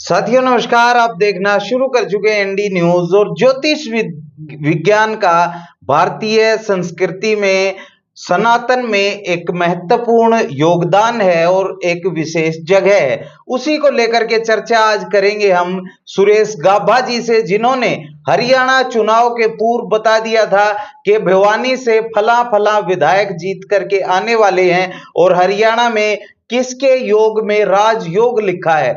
साथियों नमस्कार। आप देखना शुरू कर चुके हैं एनडी न्यूज। और ज्योतिष विज्ञान का भारतीय संस्कृति में, सनातन में एक महत्वपूर्ण योगदान है और एक विशेष जगह है। उसी को लेकर के चर्चा आज करेंगे हम सुरेश गाभा जी से, जिन्होंने हरियाणा चुनाव के पूर्व बता दिया था कि भिवानी से फला फला विधायक जीत करके आने वाले हैं और हरियाणा में किसके योग में राजयोग लिखा है।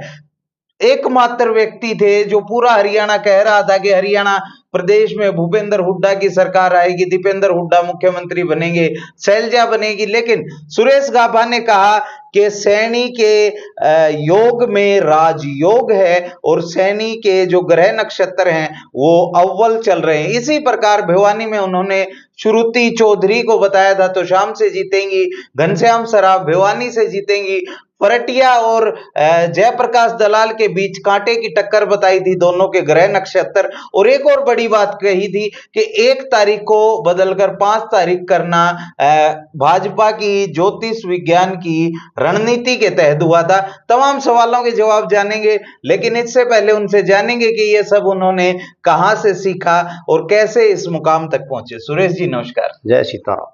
एकमात्र व्यक्ति थे जो पूरा हरियाणा कह रहा था कि हरियाणा प्रदेश में भूपेंद्र हुड्डा की सरकार आएगी, दीपेंद्र हुड्डा मुख्यमंत्री बनेंगे, शैलजा बनेगी। लेकिन सुरेश गाभा ने कहा कि सैनी के योग में राजयोग है और सैनी के जो ग्रह नक्षत्र हैं वो अव्वल चल रहे हैं। इसी प्रकार भिवानी में उन्होंने श्रुति चौधरी को बताया था तो शाम से जीतेंगी, घनश्याम सराफ भिवानी से जीतेंगी। परटिया और जयप्रकाश दलाल के बीच कांटे की टक्कर बताई थी, दोनों के ग्रह नक्षत्र। और एक और बड़ी बात कही थी कि 1 तारीख को बदलकर 5 तारीख करना भाजपा की ज्योतिष विज्ञान की रणनीति के तहत हुआ था। तमाम सवालों के जवाब जानेंगे, लेकिन इससे पहले उनसे जानेंगे कि ये सब उन्होंने कहां से सीखा और कैसे इस मुकाम तक पहुंचे। सुरेश जी नमस्कार। जय सीताराम।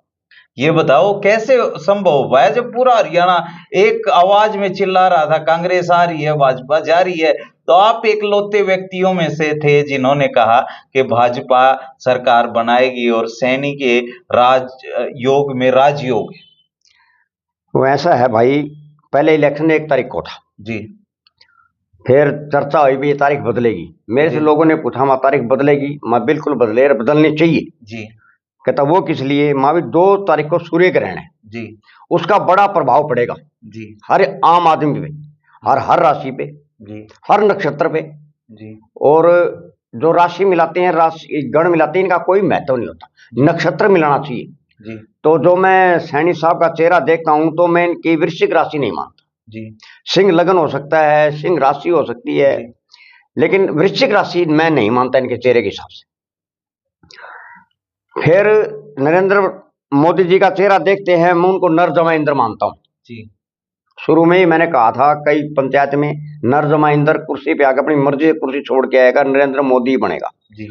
ये बताओ कैसे संभव हो पाया जब पूरा हरियाणा एक आवाज में चिल्ला रहा था कांग्रेस आ रही है, भाजपा जा रही है, तो आप एक लौते व्यक्तियों में से थे जिन्होंने कहा कि भाजपा सरकार बनाएगी और सैनी के राज योग में राजयोग है। वो ऐसा है भाई, पहले इलेक्शन 1 तारीख को था जी, फिर चर्चा हुई भी ये तारीख बदलेगी। मेरे से लोगों ने पूछा माँ तारीख बदलेगी, माँ बिल्कुल बदलनी चाहिए जी, कहता वो किस लिए। माँ भी 2 तारीख को सूर्य ग्रहण है जी, उसका बड़ा प्रभाव पड़ेगा जी, हर आम आदमी पे, हर राशि पे, जी, हर नक्षत्र पे। जी, और जो राशि मिलाते हैं, राशि गण मिलाते हैं, इनका कोई महत्व नहीं होता, नक्षत्र मिलाना चाहिए। जी, तो जो मैं सैनी साहब का चेहरा देखता हूं तो मैं इनकी वृश्चिक राशि नहीं मानता। जी, सिंह लगन हो सकता है, सिंह राशि हो सकती है, लेकिन वृश्चिक राशि मैं नहीं मानता इनके चेहरे के हिसाब से। फिर नरेंद्र मोदी जी का चेहरा देखते हैं, मैं उनको नर जमा इंद्र मानता हूं। जी, शुरू में ही मैंने कहा था कई पंचायत में, नर जमा इंद्र कुर्सी पे आकर अपनी मर्जी से कुर्सी छोड़ के आएगा, नरेंद्र मोदी बनेगा। जी,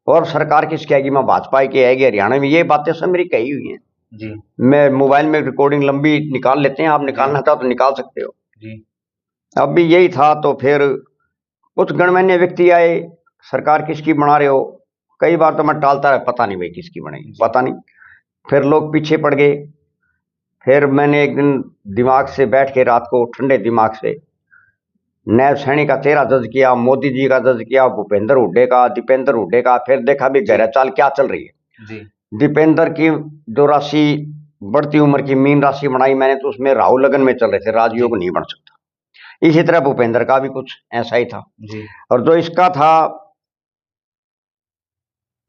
और सरकार किसकी आएगी, मैं भाजपा की आएगी हरियाणा में। ये बातें सब मेरी कही हुई हैं। जी, मैं मोबाइल में रिकॉर्डिंग लंबी निकाल लेते हैं, आप निकालना चाहो तो निकाल सकते हो। जी, अब भी यही था। तो फिर कुछ गणमान्य व्यक्ति आए, सरकार किसकी बना रहे हो। कई बार तो मैं टालता रहा, पता नहीं भाई किसकी बनेगी, पता नहीं। फिर लोग पीछे पड़ गए। फिर मैंने एक दिन दिमाग से बैठ के रात को ठंडे दिमाग से नैब सैनी का चेहरा जज किया, मोदी जी का जज किया, भूपेंद्र हुड्डे का, दीपेंद्र हुड्डे का। फिर देखा भी गहरा चाल क्या चल रही है। जी, दीपेंद्र की जो राशि बढ़ती उम्र की मीन राशि बनाई मैंने, तो उसमें राहु लगन में चल रहे थे, राजयोग नहीं बन सकता। इसी तरह भूपेंद्र का भी कुछ ऐसा ही था। जी, और जो इसका था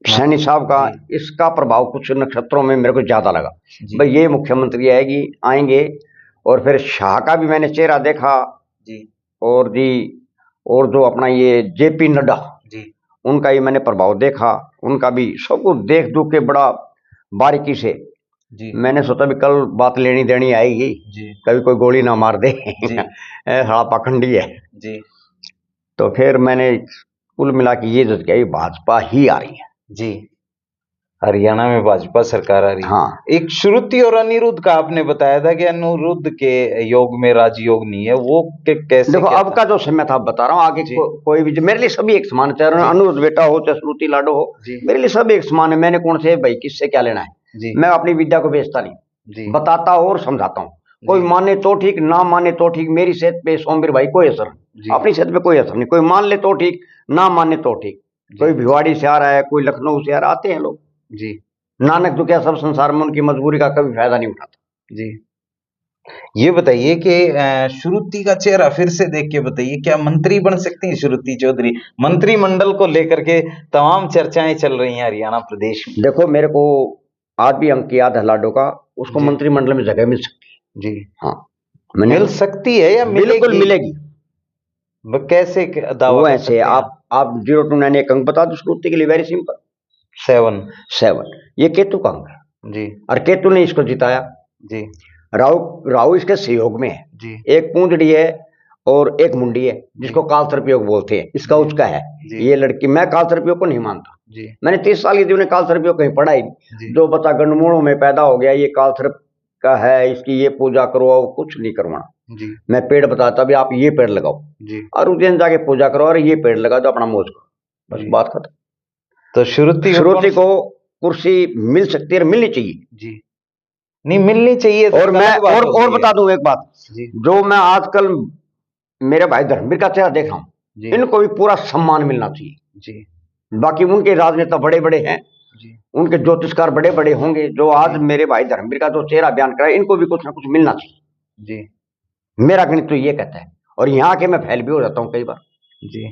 सैनी साहब का, इसका प्रभाव कुछ नक्षत्रों में मेरे को ज्यादा लगा। भाई ये मुख्यमंत्री आएंगे। और फिर शाह का भी मैंने चेहरा देखा जी, और जो अपना ये जेपी नड्डा जी, उनका ही मैंने प्रभाव देखा। उनका भी सब कुछ देख दुख के बड़ा बारीकी से जी, मैंने सोचा भी कल बात लेनी देनी आएगी, जी, कभी कोई गोली ना मार दे, जी, साला पाखंडी है। जी, तो फिर मैंने कुल मिला के ये जज किया भाजपा ही आ रही है। जी, हरियाणा में भाजपा सरकार आ रही है। हाँ, एक श्रुति और अनिरुद्ध का आपने बताया था कि अनिरुद्ध के योग में राजयोग नहीं है, वो कैसे? देखो अब का जो समय था बता रहा हूँ, आगे कोई भी मेरे लिए सभी एक समान है, चाहे अनिरुद्ध बेटा हो चाहे श्रुति लाडो हो, मेरे लिए सब एक समान है। मैंने कौन से भाई किससे क्या लेना है। मैं अपनी विद्या को बेचता नहीं, बताता हूँ और समझाता हूँ। कोई माने तो ठीक, ना माने तो ठीक, मेरी सेहत पे सोमवीर भाई कोई असर नहीं, अपनी सेहत पे कोई असर नहीं। कोई मान ले तो ठीक, ना माने तो ठीक। कोई भिवाड़ी से आ रहा है, कोई लखनऊ से आ रहा, आते हैं लोग जी। नानक तो क्या सब संसार में उनकी मजबूरी का कभी फायदा नहीं उठाता जी। ये बताइए कि श्रुति का चेहरा फिर से देख के बताइए, क्या मंत्री बन सकती है श्रुति चौधरी? मंत्रिमंडल को लेकर के तमाम चर्चाएं चल रही हैं हरियाणा प्रदेश में। देखो मेरे को आज भी अंक याद है लाडो का, उसको मंत्रिमंडल में जगह मिल सकती है जी। हाँ मिल सकती है या बिल्कुल मिलेगी। कैसे दावा? वो ऐसे आप 029 एक अंक बता दो श्रुति के लिए, वेरी सिंपल, 7 ये केतु का अंक है जी। और केतु ने इसको जिताया जी। राहु इसके सहयोग में है जी। एक पूंजड़ी है और एक मुंडी है जिसको काल सर्पयोग बोलते हैं, इसका उसका है। ये लड़की, मैं काल सर्पयोग को नहीं मानता जी। मैंने 30 साल की जीवन काल सर्पयोग कहीं पढ़ा ही नहीं। जो बच्चा गंडमूड़ों में पैदा हो गया ये काल सर्प का है, इसकी ये पूजा करो, कुछ नहीं करवाना जी। मैं पेड़ बताता भी आप ये पेड़ लगाओ जी, और उस दिन जाके पूजा करो और ये पेड़ लगा दो, अपना मौज करो, बस बात खत्म। तो श्रुति को कुर्सी मिल सकती है, मिलनी चाहिए जी, नहीं मिलनी चाहिए। और मैं और बता दूं एक बात, जो मैं आजकल मेरे भाई धर्मवीर का चेहरा देख रहा हूं, इनको भी पूरा सम्मान मिलना चाहिए जी। बाकी उनके राजनेता बड़े बड़े हैं जी, उनके ज्योतिषकार बड़े बड़े होंगे, जो आज मेरे भाई धर्मवीर का जो चेहरा बयान कराए, इनको भी कुछ ना कुछ मिलना चाहिए जी। मेरा गणित तो ये कहता है, और यहाँ के मैं फैल भी हो जाता हूँ कई बार जी।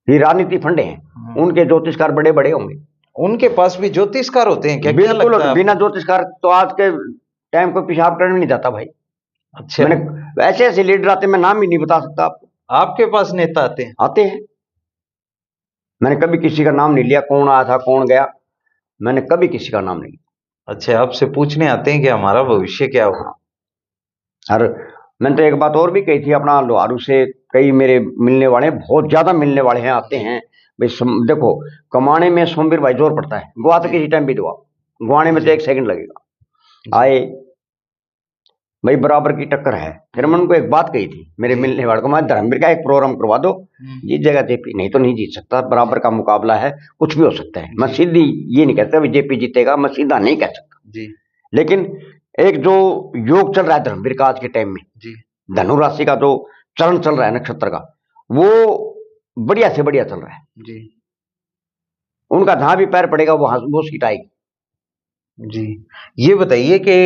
ये राजनीति फंडे हैं, उनके ज्योतिषकार बड़े बड़े होंगे, उनके पास भी ज्योतिषकार होते हैं क्या? बिल्कुल, बिना ज्योतिषकार तो आज के टाइम को पेशाब करने नहीं जाता भाई। अच्छा, मैंने ऐसे ऐसे लीडर आते, मैं नाम ही नहीं बता सकता आपको। आपके पास नेता आते हैं? आते हैं, मैंने कभी किसी का नाम नहीं लिया, कौन आया था कौन गया, मैंने कभी किसी का नाम नहीं लिया। अच्छा, आपसे पूछने आते हैं कि हमारा भविष्य क्या होगा? और मैंने तो एक बात और भी कही थी, अपना लोहारू से कई मेरे मिलने वाले, बहुत ज्यादा मिलने वाले हैं, आते हैं भाई। देखो, कमाने में सोमवीर भाई जोर पड़ता है, गुआ तो किसी टाइम भी दुआ, गुआने में तो 1 सेकंड लगेगा। आए भाई, बराबर की टक्कर है। फिर मैंने उनको एक बात कही थी मेरे मिलने वाले को, मैं धर्मवीर का एक प्रोग्राम करवा दो, जीत जाएगा जेपी, नहीं तो नहीं जीत सकता, बराबर का मुकाबला है, कुछ भी हो सकता है। मैं सीधी ये नहीं कहता जेपी जीतेगा, मैं सीधा नहीं कह सकता जी। लेकिन एक जो योग चल रहा है धर्मवीर का आज के टाइम में जी, धनु राशि का जो चरण चल रहा है नक्षत्र का, वो बढ़िया से बढ़िया चल रहा है जी। उनका जहां भी पैर पड़ेगा वो सीट आएगी जी। ये बताइए कि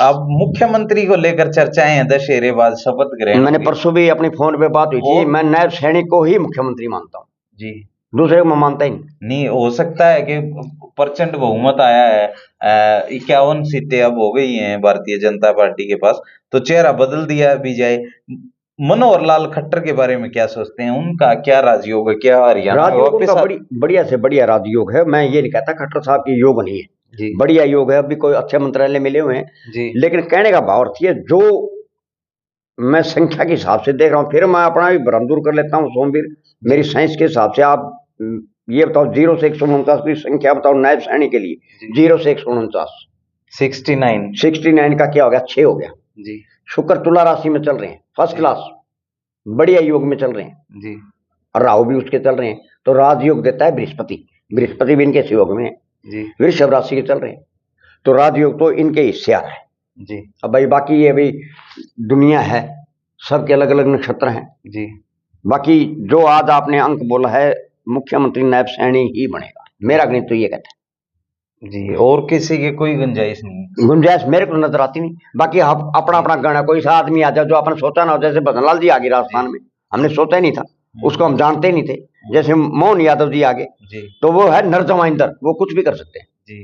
अब मुख्यमंत्री को लेकर चर्चाएं हैं, दशहरे बाद शपथ ग्रहण। मैंने परसों भी अपनी फोन पे बात हुई थी, मैं नायब सैनिक को ही मुख्यमंत्री मानता हूँ जी, दूसरे को मैं मानता ही नहीं। हो सकता है कि प्रचंड बहुमत आया है, 51 सीटें अब हो गई हैं भारतीय जनता पार्टी के पास, तो चेहरा बदल दिया भी जाए। मनोहर लाल खट्टर के बारे में क्या सोचते हैं? उनका क्या राजयोग है? क्या हरियाणा बढ़िया से बढ़िया राजयोग है। मैं ये नहीं कहता खट्टर साहब की योग नहीं है जी, बढ़िया योग है, अभी कोई अच्छे मंत्रालय मिले हुए हैं जी। लेकिन कहने का भाव अर्थ है, जो मैं संख्या के हिसाब से देख रहा हूँ, फिर मैं अपना भी भ्रम दूर कर लेता हूँ सोमवीर, मेरी साइंस के हिसाब से आप ये बताओ 0 से 149 की संख्या बताओ नायब सैनिक के लिए, 0 से 149, 69 का क्या हो गया? 6 हो गया जी। शुक्र तुला राशि में चल रहे हैं, फर्स्ट क्लास बढ़िया योग में चल रहे हैं जी, और राहु भी उसके चल रहे हैं, तो राजयोग देता है बृहस्पति, बृहस्पति भी इनके योग में है जी, वृषभ राशि के चल रहे हैं, तो राजयोग तो इनके हिस्से आ रहा है जी। अब भाई बाकी ये भाई दुनिया है, सबके अलग अलग नक्षत्र हैं जी। बाकी जो आज आपने अंक बोला है, मुख्यमंत्री नायब सैनिक ही बनेगा, मेरा गणित तो ये कहता है जी। और किसी की कोई गुंजाइश नहीं? गुंजाइश मेरे को नजर आती नहीं। बाकी आप अपना अपना गणना, कोई सा आदमी आ जाए जो आपने सोचा ना हो, जैसे भजनलाल जी आगे राजस्थान में, हमने सोचा ही नहीं था, उसको हम जानते ही नहीं थे। जैसे मोहन यादव जी आगे, तो वो है नरजमाइंदर, वो कुछ भी कर सकते हैं जी।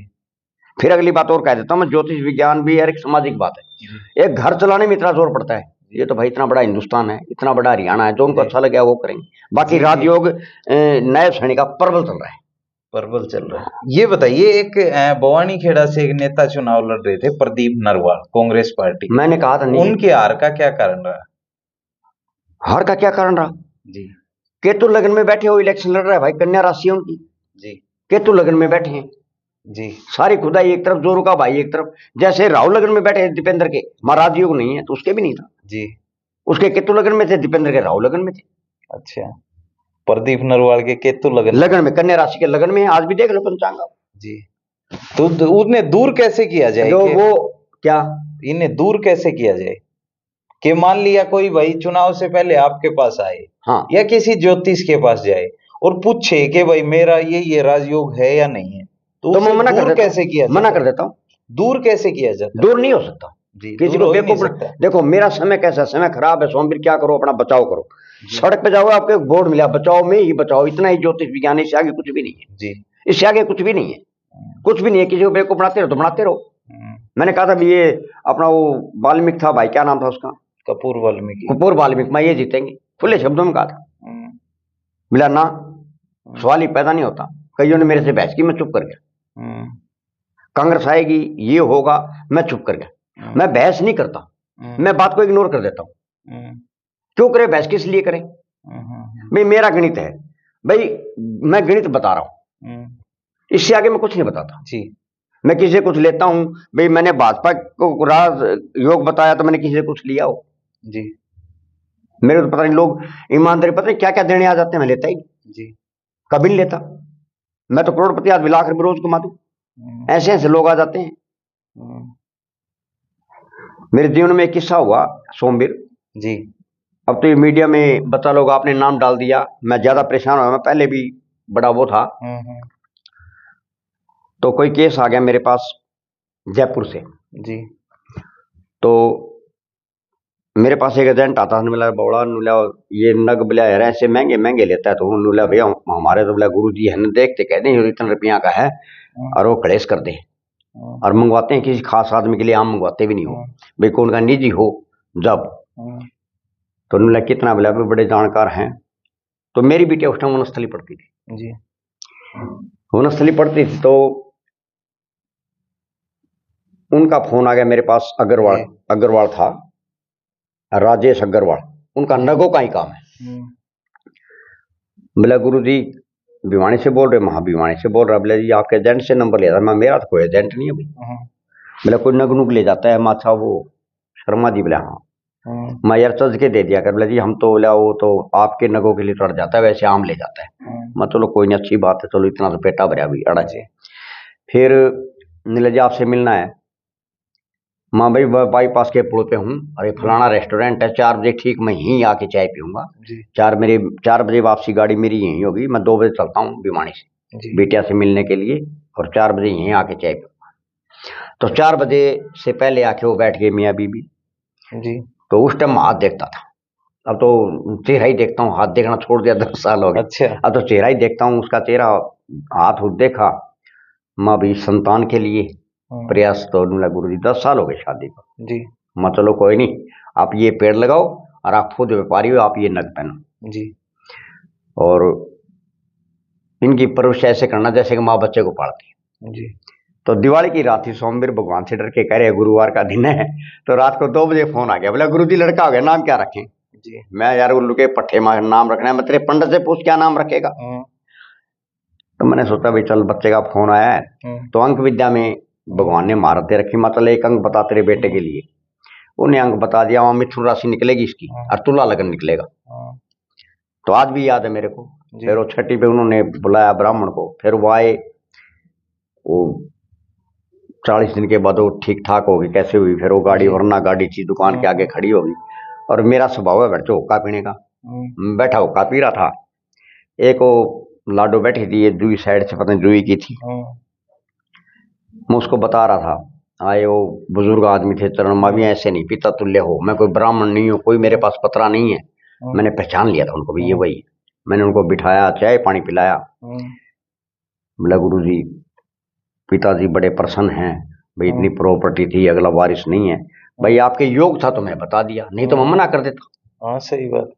फिर अगली बात और कह देता हूँ मैं, ज्योतिष विज्ञान भी एक सामाजिक बात है। एक घर चलाने में इतना जोर पड़ता है, ये तो भाई इतना बड़ा हिंदुस्तान है, इतना बड़ा हरियाणा है, जो उनको अच्छा लगे वो करेंगे। बाकी राजयोग नायब सैनिक का प्रबल चल रहा है, प्रबल चल रहा है। ये बताइए, एक भवानी खेड़ा से एक नेता चुनाव लड़ रहे थे, प्रदीप नरवाल, कांग्रेस पार्टी, मैंने कहा था नहीं, उनके हार का क्या कारण रहा? हार का क्या कारण रहा जी? केतु लगन में बैठे हो, इलेक्शन लड़ रहा है भाई, कन्या राशि उनकी जी, केतु लगन में बैठे हैं जी। सारी खुदाई एक तरफ, जोरू का भाई एक तरफ, जैसे राहुल लगन में बैठे दीपेंद्र के, महाराज योग नहीं है तो उसके भी नहीं था जी, उसके केतु लगन में थे, दीपेंद्र के राहुल लगन में थे। अच्छा, प्रदीप नरवाल के केतु लगन में, कन्या राशि के लगन में, आज भी देख लो पंचांग जी। तो उन्हें दूर कैसे किया जाए? जो वो क्या, इन्हें दूर कैसे किया जाए कि मान लिया कोई भाई चुनाव से पहले आपके पास आए, हाँ, या किसी ज्योतिष के पास जाए और पूछे कि भाई मेरा ये राजयोग है या नहीं है, तो मैं मना कर कैसे किया? मना कर देता हूँ। दूर कैसे किया जाता? दूर नहीं हो सकता जी, किसी को बेवकूफ। देखो मेरा समय कैसा, समय खराब है सोमवीर, क्या करो, अपना बचाव करो। सड़क पे जाओ, आपको बोर्ड मिला बचाओ में ही बचाओ, इतना ही ज्योतिष विज्ञान, इससे आगे कुछ भी नहीं है जी, इससे आगे कुछ भी नहीं है, कुछ भी नहीं है। किसी को बेवकूफ बनाते रहो तो बनाते रहो। मैंने कहा था ये अपना वो वाल्मीकि था भाई, क्या नाम था उसका, कपूर वाल्मीकि, मैं ये जीतेंगे, खुले शब्दों में कहा था। मिला ना, सवाल ही पैदा नहीं होता। कईयों ने मेरे से बहस की, मैं चुप कर गया। कांग्रेस आएगी, ये होगा, मैं चुप कर गया। मैं बहस नहीं करता, मैं बात को इग्नोर कर देता हूं। क्यों करे? बहस किस लिए करें? भाई मेरा गणित है, भाई मैं गणित बता रहा हूं, इससे आगे मैं कुछ नहीं बताता जी। मैं किसी से कुछ लेता हूं, भाई मैंने भाजपा को राज योग बताया तो मैंने किसी से कुछ लिया हो जी? मेरे को तो पता नहीं, लोग ईमानदारी पता नहीं क्या क्या देने आ जाते हैं, मैं लेता ही जी, कभी नहीं लेता। मैं तो करोड़पति आदमी, लाख रुपए रोज कमा दूं, ऐसे ऐसे लोग आ जाते हैं। मेरे जीवन में एक किस्सा हुआ सोमवीर जी। अब तो ये मीडिया में बता लोग आपने नाम डाल दिया, मैं ज्यादा परेशान हुआ, मैं पहले भी बड़ा वो था। तो कोई केस आ गया मेरे पास जयपुर से जी। तो मेरे पास एक एजेंट आता है, बोला बौड़ा नुला ये नग बिला ऐसे महंगे महंगे लेता है, तो नुला भैया हमारे तो बोला गुरु जी है न, देखते कहते हैं इतने रुपया का है और वो कलेश कर दे और मंगवाते हैं किसी खास आदमी के लिए, आम मंगवाते भी नहीं हो, भाई कौन का निजी हो जब। तो नुला कितना बोला, बड़े जानकार हैं। तो मेरी बेटी उस टाइम वनस्थली पढ़ती थी जी, वनस्थली पढ़ती थी। तो उनका फोन आ गया मेरे पास, अग्रवाल था, राजेश अग्रवाल, उनका नगों का ही काम है। बोला गुरु जी भिवानी से बोल रहे? महा भिवानी से बोल रहा। बोले जी आपके एजेंट से नंबर लिया था। मैं मेरा तो कोई एजेंट नहीं है भाई। बोला कोई नग नुग ले जाता है माथा वो शर्मा जी? बोला हाँ। मैं यार चज के दे दिया कर। बोला जी हम तो बोला वो तो आपके नगों के लिए तो अड़ जाता है, वैसे आम ले जाता है। मैं चलो कोई नहीं, अच्छी बात है, चलो इतना तो पेटा भरा भी अड़ा से। फिर नीला जी आपसे मिलना है। माँ भाई बाईपास के पुल पे हूँ, अरे फलाना रेस्टोरेंट है, 4 बजे ठीक मैं यहीं आके चाय पीऊंगा। 4 बजे वापसी गाड़ी मेरी यहीं होगी, मैं 2 बजे चलता हूँ भिवानी से बेटिया से मिलने के लिए, और 4 बजे यहीं आके चाय पीऊंगा। तो 4 बजे से पहले आके वो बैठ गए मियाँ बीबी जी। तो उस टाइम हाथ देखता था, अब तो चेहरा ही देखता हूँ, हाथ देखना छोड़ दिया 10 साल हो गए। अच्छा। अब तो चेहरा ही देखता हूँ, उसका चेहरा, हाथ देखा। माँ भी संतान के लिए प्रयास तो गुरु जी 10 साल हो गए शादी को जी। मैं चलो कोई नहीं, आप ये पेड़ लगाओ और आप खुद व्यापारी हो, आप ये नग पहनो जी। और इनकी परवरिश ऐसे करना जैसे कि माँ बच्चे को पालती है जी। तो दिवाली की रात थी, सोमवीर, भगवान से डर के कह रहे गुरुवार का दिन है। तो रात को 2 बजे फोन आ गया, बोला गुरु जी लड़का हो गया, नाम क्या रखें जी? मैं यार उल्लू के पट्टे नाम रखना है, मैं तेरे पंडित से पूछ क्या नाम रखेगा। तो मैंने सोचा भाई चल बच्चे का फोन आया है, तो अंक विद्या में भगवान ने महारत दे रखी, मतलब एक अंक बता तेरे बेटे के लिए। उन्हें अंक बता दिया, वहां मिथुन राशि निकलेगी इसकी और तुला लगन निकलेगा। तो आज भी याद है मेरे को। फिर वो छठी पे उन्होंने बुलाया ब्राह्मण को, फिर वो आए, वो 40 दिन के बाद वो ठीक ठाक होगी, कैसे हुई, फिर वो गाड़ी वरना गाड़ी चीज दुकान के आगे खड़ी होगी। और मेरा स्वभाव है बैठो हुक्का पीने का, बैठा हुक्का पी रहा था। एक वो लाडो बैठी थी, ये दुई साइड से पता नहीं जुई की थी, मैं उसको बता रहा था। आए वो बुजुर्ग आदमी थे, चरण माँ भी ऐसे नहीं पिता तुल्य हो, मैं कोई ब्राह्मण नहीं हूँ, कोई मेरे पास पतरा नहीं है। मैंने पहचान लिया था उनको भी, ये वही। मैंने उनको बिठाया, चाय पानी पिलाया। बोला गुरु जी पिताजी बड़े प्रसन्न हैं, भाई इतनी प्रॉपर्टी थी, अगला वारिस नहीं है। भाई आपके योग था तो मैं बता दिया, नहीं तो मैं मना कर देता। हाँ सही बात,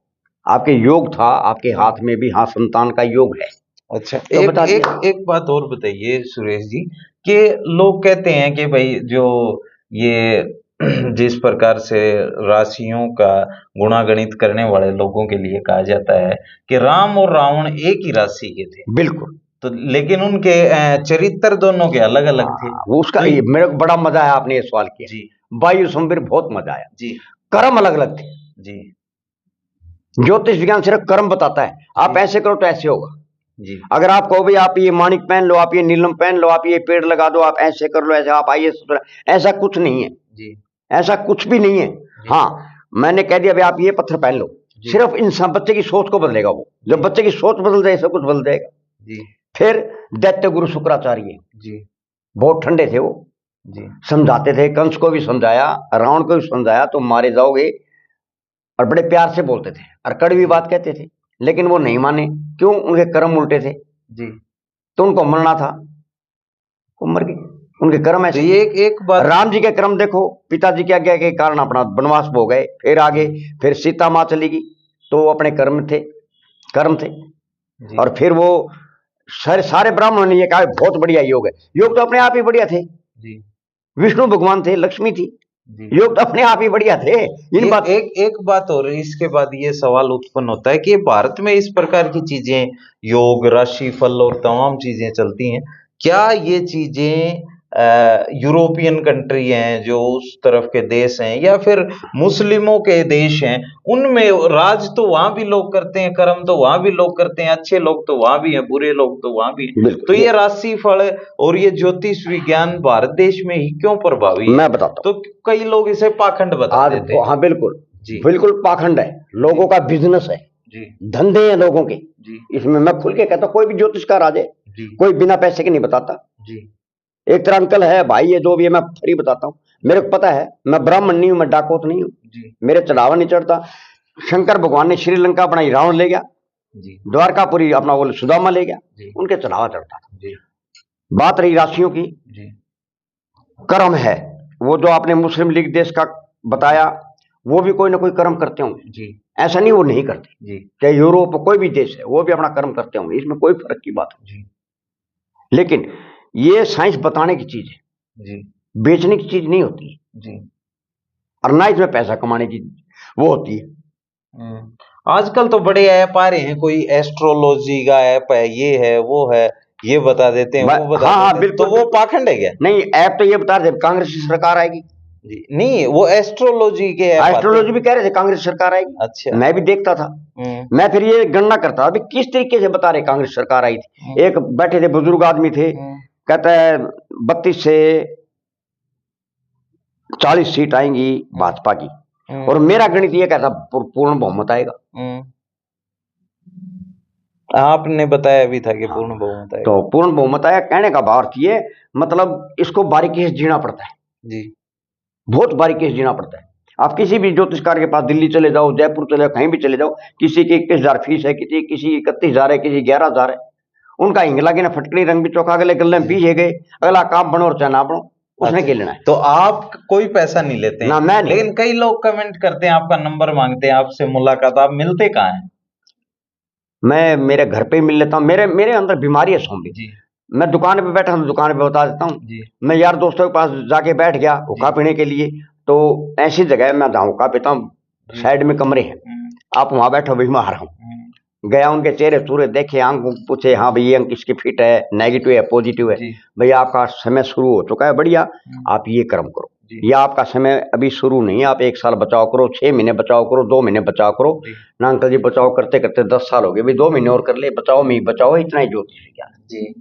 आपके योग था, आपके हाथ में भी हाँ संतान का योग है। अच्छा तो एक बात और बताइए सुरेश जी, कि लोग कहते हैं कि भाई जो ये जिस प्रकार से राशियों का गुणागणित करने वाले लोगों के लिए कहा जाता है कि राम और रावण एक ही राशि के थे, बिल्कुल, तो लेकिन उनके चरित्र दोनों के अलग अलग थे। वो उसका तो मेरे को बड़ा मजा आया आपने ये सवाल किया जी। वायु संबीर बहुत मजा आया जी। कर्म अलग अलग थे जी। ज्योतिष विज्ञान सिर्फ कर्म बताता है, आप ऐसे करो तो ऐसे होगा जी। अगर आप कहो भाई आप ये माणिक पहन लो, आप ये नीलम पहन लो, आप ये पेड़ लगा दो, आप ऐसे कर लो, ऐसे आप आइए, ऐसा कुछ नहीं है जी। ऐसा कुछ भी नहीं है। हाँ मैंने कह दिया भाई आप ये पत्थर पहन लो, सिर्फ इंसान बच्चे की सोच को बदलेगा वो, जब बच्चे की सोच बदल जाए सब कुछ बदल जाएगा जी। फिर दैत्य गुरु शुक्राचार्य जी, बहुत ठंडे थे वो जी, समझाते थे, कंस को भी समझाया, रावण को भी समझाया, तो मारे जाओगे, और बड़े प्यार से बोलते थे और कड़वी बात कहते थे, लेकिन वो नहीं माने। क्यों? उनके कर्म उल्टे थे जी, तो उनको मरना था, वो मर गए, उनके कर्म ऐसे। एक बात, राम जी के कर्म देखो, पिताजी की आज्ञा के कारण अपना वनवास हो गए, फिर आगे, फिर सीता माँ चली गई, तो वो अपने कर्म थे और फिर वो सारे ब्राह्मणों ने ये कहा बहुत बढ़िया योग है। योग तो अपने आप ही बढ़िया थे जी। विष्णु भगवान थे, लक्ष्मी थी, योग तो अपने आप ही बढ़िया थे। इन बात एक बात और इसके बाद ये सवाल उत्पन्न होता है कि भारत में इस प्रकार की चीजें, योग, राशिफल और तमाम चीजें चलती हैं, क्या ये चीजें यूरोपियन कंट्री हैं, जो उस तरफ के देश हैं, या फिर मुस्लिमों के देश हैं, उनमें राज तो वहां भी लोग करते हैं, कर्म तो वहां भी लोग करते हैं, अच्छे लोग तो वहां भी हैं, बुरे लोग तो वहां भी हैं, तो ये राशिफल और ये ज्योतिष विज्ञान भारत देश में ही क्यों प्रभावी है? मैं बताता हूँ। तो कई लोग इसे पाखंड बता देते हैं। हाँ बिल्कुल जी, बिल्कुल पाखंड है, लोगों का बिजनेस है जी, धंधे हैं लोगों के जी, इसमें मैं खुल के कहता हूँ, कोई भी ज्योतिषकार आ जाए, जी, कोई बिना पैसे के नहीं बताता। जी, एक तरह अंकल है, भाई है, जो भी है, मैं फ्री बताता हूँ। मेरे को पता है, मैं ब्राह्मण नहीं हूं, मैं डाकोत नहीं हूं, जी, मेरे चढ़ावा नहीं चढ़ता। शंकर भगवान ने श्रीलंका बनाई, रावण ले गया, जी, द्वारकापुरी अपना वो सुदामा ले गया, जी, उनके चढ़ावा चढ़ता था। जी, बात रही राशियों की, जी, कर्म है, वो जो आपने मुस्लिम लीग देश का बताया, वो भी कोई ना कोई कर्म करते होंगे, जी, ऐसा नहीं वो नहीं करते। जी, चाहे यूरोप कोई भी देश है, वो भी अपना कर्म करते होंगे, इसमें कोई फर्क की बात नहीं। जी, लेकिन ये साइंस बताने की चीज है, जी, बेचने की चीज नहीं होती है, जी। और ना इसमें पैसा कमाने की वो होती है। आजकल तो बड़े ऐप आ रहे हैं, कोई एस्ट्रोलॉजी का ऐप है, ये है, वो है, ये बता देते हैं, वो बता हाँ देते हैं, तो वो पाखंड है क्या? नहीं, ऐप तो ये बता रहे थे कांग्रेस की सरकार आएगी। जी, नहीं, वो एस्ट्रोलॉजी के ऐप एस्ट्रोलॉजी भी कह रहे थे कांग्रेस सरकार आएगी। अच्छा, मैं भी देखता था, मैं फिर ये गणना करता अभी किस तरीके से बता रहे कांग्रेस सरकार आई थी। एक बैठे थे बुजुर्ग आदमी थे, कहता है 32 से 40 सीट आएंगी भाजपा की, और मेरा गणित ये कहता पूर्ण बहुमत आएगा। आपने बताया भी था कि पूर्ण बहुमत आएगा। तो पूर्ण बहुमत आया, कहने का भाव ये मतलब इसको बारीकी से जीना पड़ता है जी, बहुत बारीकी से जीना पड़ता है। आप किसी भी ज्योतिषकार के पास दिल्ली चले जाओ, जयपुर चले जाओ, कहीं भी चले जाओ, किसी की 21,000 फीस है, किसी 31,000 है, किसी 11,000 है, उनका हिंगला की ना फटकड़ी रंग भी चौका, अगले गले में पीछे गए, अगला काम बनो और चाहे ना बनो, उसने क्या लेना है। तो आप कोई पैसा नहीं लेते हैं? ना, मैं नहीं। लेकिन कई लोग कमेंट करते हैं, आपका नंबर मांगते हैं, आपसे मुलाकात, आप मिलते कहाँ हैं? मैं मेरे घर पे ही मिल लेता हूँ, मेरे अंदर बीमारी है सोम जी। मैं दुकान पे बैठा हूँ, दुकान पे बता देता हूँ, मैं यार दोस्तों के पास जाके बैठ गया हुक्का पीने के लिए, तो ऐसी जगह मैं जहाँ हुक्का पीता हूँ, साइड में कमरे हैं, आप वहां बैठो, बीमार हूँ, गया, उनके चेहरे चूरे देखे, अंक पूछे, हाँ भाई ये अंक किसकी फिट है, नेगेटिव है, पॉजिटिव है, भैया आपका समय शुरू हो चुका है, बढ़िया, आप ये कर्म करो, या आपका समय अभी शुरू नहीं है, आप 1 साल बचाव करो, 6 महीने बचाव करो, 2 महीने बचाव करो ना अंकल जी, बचाव करते करते 10 साल हो गए, भाई 2 महीने और कर ले, बचाओ में ही बचाओ, इतना ही ज्योतिष विज्ञान जी,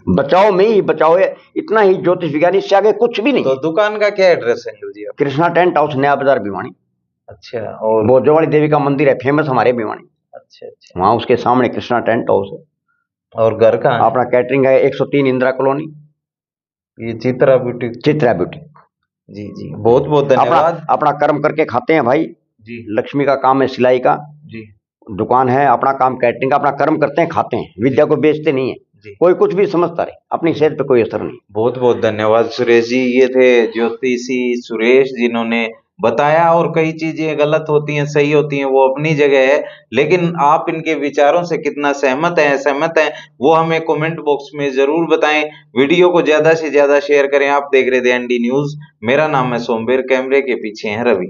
बचाओ में ही बचाओ है, इतना ही ज्योतिष विज्ञान, इससे आगे कुछ भी नहीं। तो दुकान का क्या एड्रेस है अंकल जी? कृष्णा टेंट हाउस, नया बाजार, भिवानी। अच्छा, और भोजोवाली देवी का मंदिर है फेमस हमारे भिवानी। अच्छा, अच्छा, वहां उसके सामने कृष्णा टेंट हाउस है। और घर कहाँ है? अपना कैटरिंग है 103 इंदिरा कॉलोनी, ये चित्रा ब्यूटी। चित्रा ब्यूटी। जी, जी, बहुत बहुत धन्यवाद। अपना कर्म करके खाते हैं भाई जी, लक्ष्मी का काम है सिलाई का जी, दुकान है, अपना काम कैटरिंग का, अपना कर्म करते हैं, खाते हैं, विद्या को बेचते नहीं है जी। कोई कुछ भी समझता रहे, अपनी सेहत पे कोई असर नहीं। बहुत बहुत धन्यवाद सुरेश जी। ये थे ज्योतिषी सुरेश, जिन्होंने बताया, और कई चीजें गलत होती हैं, सही होती हैं, वो अपनी जगह है, लेकिन आप इनके विचारों से कितना सहमत हैं, असहमत हैं, वो हमें कमेंट बॉक्स में जरूर बताएं। वीडियो को ज्यादा से ज्यादा शेयर करें। आप देख रहे थे एनडी न्यूज, मेरा नाम है सोमवीर, कैमरे के पीछे है रवि।